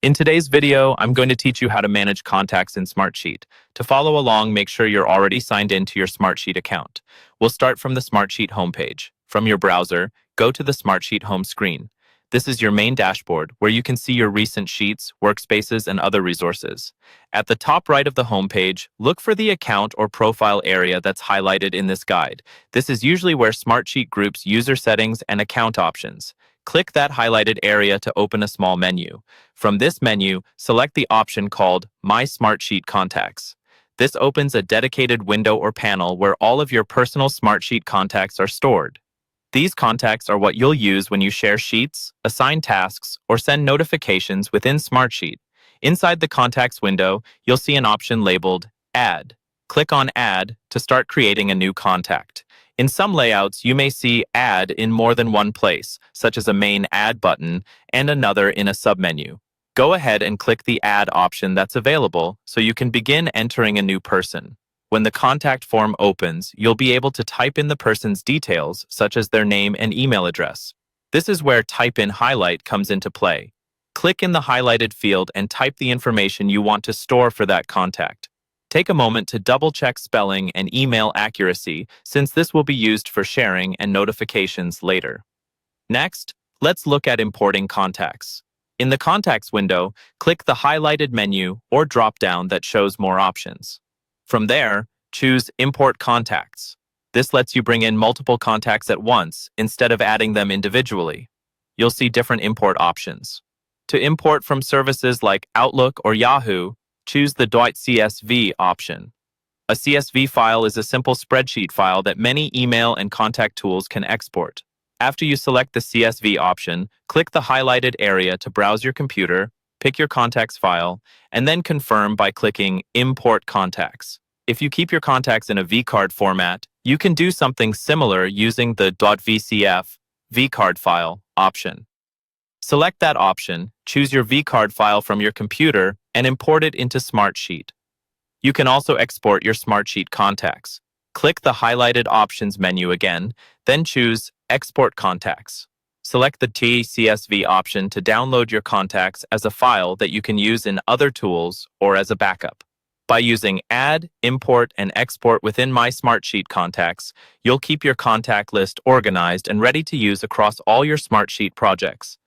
In today's video, I'm going to teach you how to manage contacts in Smartsheet. To follow along, make sure you're already signed into your Smartsheet account. We'll start from the Smartsheet homepage. From your browser, go to the Smartsheet home screen. This is your main dashboard where you can see your recent sheets, workspaces, and other resources. At the top right of the homepage, look for the account or profile area that's highlighted in this guide. This is usually where Smartsheet groups user settings and account options. Click that highlighted area to open a small menu. From this menu, select the option called My Smartsheet Contacts. This opens a dedicated window or panel where all of your personal Smartsheet contacts are stored. These contacts are what you'll use when you share sheets, assign tasks, or send notifications within Smartsheet. Inside the Contacts window, you'll see an option labeled Add. Click on Add to start creating a new contact. In some layouts, you may see Add in more than one place, such as a main Add button and another in a submenu. Go ahead and click the Add option that's available so you can begin entering a new person. When the contact form opens, you'll be able to type in the person's details, such as their name and email address. This is where Type in Highlight comes into play. Click in the highlighted field and type the information you want to store for that contact. Take a moment to double-check spelling and email accuracy, since this will be used for sharing and notifications later. Next, let's look at importing contacts. In the Contacts window, click the highlighted menu or drop-down that shows more options. From there, choose Import Contacts. This lets you bring in multiple contacts at once instead of adding them individually. You'll see different import options. To import from services like Outlook or Yahoo, choose the .csv option. A CSV file is a simple spreadsheet file that many email and contact tools can export. After you select the CSV option, click the highlighted area to browse your computer, pick your contacts file, and then confirm by clicking Import Contacts. If you keep your contacts in a vCard format, you can do something similar using the .vcf vCard file option. Select that option, choose your vCard file from your computer, and import it into Smartsheet. You can also export your Smartsheet contacts. Click the highlighted Options menu again, then choose Export Contacts. Select the .csv option to download your contacts as a file that you can use in other tools or as a backup. By using Add, Import, and Export within My Smartsheet contacts, you'll keep your contact list organized and ready to use across all your Smartsheet projects.